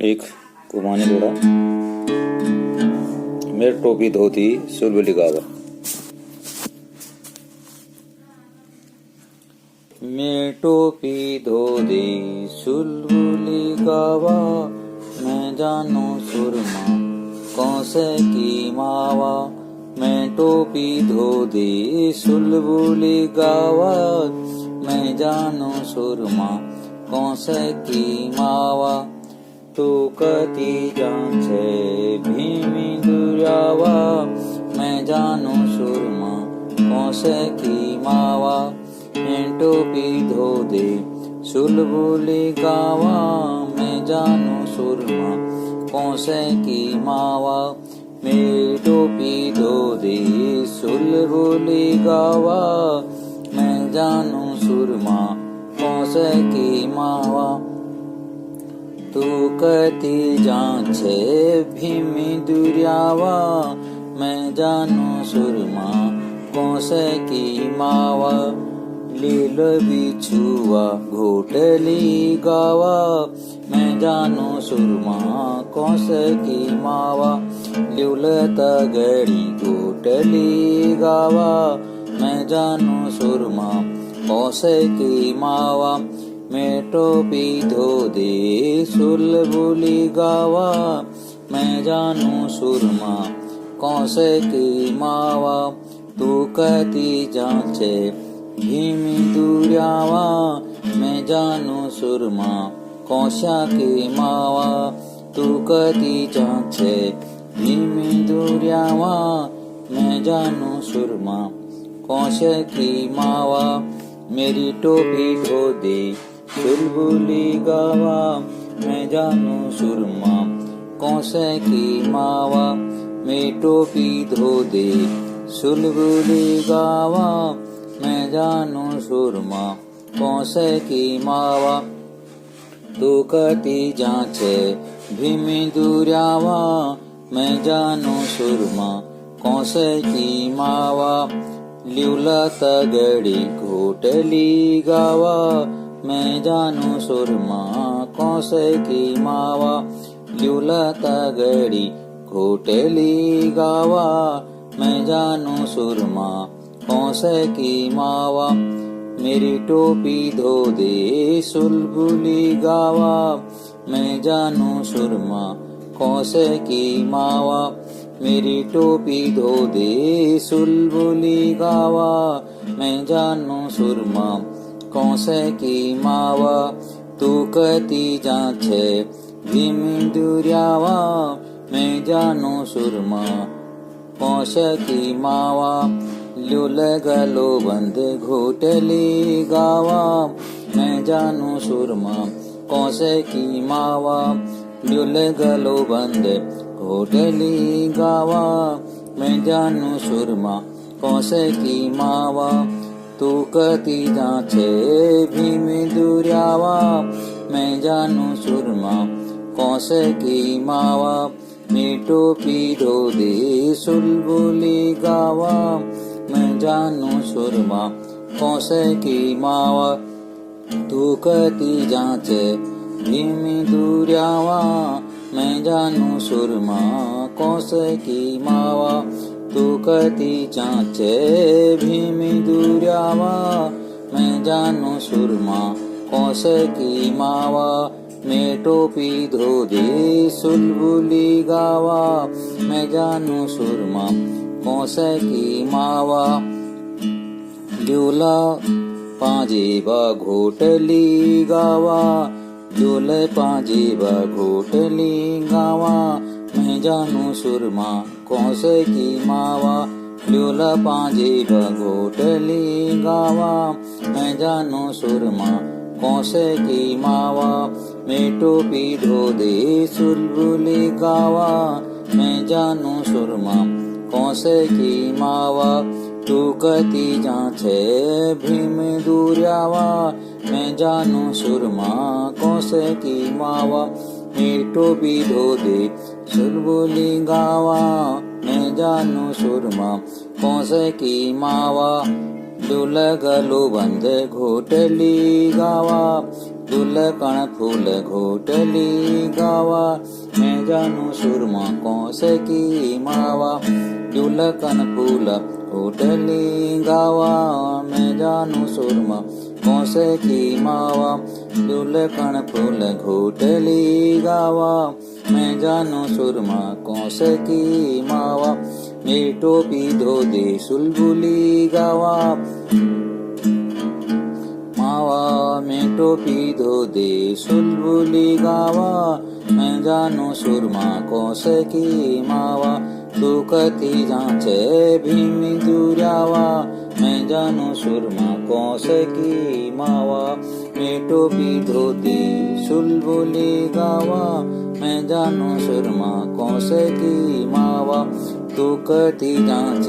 एक कुमानी जोड़ा मेरे टोपी धोती सुलबुली गावा। मैं टोपी धोती सुलबुली गावा, मैं जानू सुरमा कौन से की मावा। मैं टोपी धोती सुलबुली गावा, मैं जानू सुरमा कौन से की मावा। तू कती जान से भीमी दुरावा, मैं जानू सुरमा कौन से की मावा। मैं टोपी धो दे सुलबुली गावा, मैं जानू सुरमा कौन से की मावा। मेरी टोपी धो दे सुलबुली गावा, मैं जानू सुरमा कौन से की मावा। तू कती जान से भीमी दुरावा, मैं जानू सुरमा कौन से की मावा। लील बिछुआ घोटली गावा, मैं जानू सुरमा कौन से की मावा। ल्यूल तगड़ी घोटली गावा, मैं जानू सुरमा कौन से की मावा। मैं टोपी धो दे सुलबुली गावा, मैं जानू सुरमा कौन से की मावा। तू कती जांचे भीमी दुरावा, मैं जानू सुरमा कौन सा की मावा। तू कती जांचे भीमी दुरावा, मैं जानू सुरमा कौन से की मावा। मेरी टोपी धो दे सुलबुली गावा, मैं जानू सुरमा कौन से की मावा। मेरी टोपी धो दे सुलबुली गावा, मैं जानू सुरमा कौन से की मावा। तू कती जांचे भीमी दुरावा, मैं जानू सुरमा कौन से की मावा। ल्यूला तगड़ी घोटली गावा, मैं जानू सुरमा कौन से की मावा। ल्यूला तगड़ी घोटली गावा, मैं जानू सुरमा कौन से की मावा। मेरी टोपी धो दे सुलबुली गावा, मैं जानू सुरमा कौन से की मावा। मेरी टोपी धो दे सुलबुली गावा, मैं जानू सुरमा कौन से की मावा। तू कती जांचे भीमी दुरावा, मैं जानू सुरमा कौन से की मावा। ल्यूल गलो बंद घोटली गावा, मैं जानू सुरमा कौन से की मावा। ल्यूल गलो बंद घोटली गावा, मैं जानू सुरमा कौन से की मावा। तू कती जांचे भीमी दुरावा, मैं जानू सुरमा कौन से की मावा। मेरी टोपी धो दे सुलबुली गावा, मैं जानू सुरमा कौन से की मावा। तू कती जांचे भीमी दुरावा, मैं जानू सुरमा कौन से की मावा। तू कती जांचे भीमी दुरावा, मैं जानू सुरमा कौन से की मावा। मैं टोपी धो दे सुलबुली गावा, मैं जानू सुरमा कौन से की मावा। ल्यूला पांजेबा घोटली गावा, ल्यूले पांजेबा घोटली गावा, मैं जानू सुरमा कौन से की मावा। ल्यूला पांजेबा घोटली गावा, मैं जानू सुरमा कौन से की मावा। मैं टोपी धो दे सुलबुली गावा, मैं जानू सुरमा कौन से की मावा। तू कती जांचे भीमी दुरावा, मैं जानू सुरमा कौन से की मावा। मेरी टोपी धो दे सुलबुली गावा, मैं जानू सुरमा कौन से की मावा। ल्यूल गलो बंद घोटली गावा, जुलकण फूल घोटली गावा, मैं जानू सुरमा कौस की मावा। जुलकन फूल घोटली गावा, मैं जानू सुरमा कौस की मावा। जुलकन फूल घोटली गावा, मैं जानू सुरमा कौस की मावा। मेरी टोपी धो दे सुलबुली गावा, मावा में टोपी धो दे सुलबुली गावा, मैं जानू सुरमा कौस की मावा। तू कति जांचे भीमी दुरावा, मैं जानू सुरमा कौस की मावा। मैं टोपी धोती सुलबुली गावा, मैं जानू सुरमा कौस की मावा। तू कति जांचे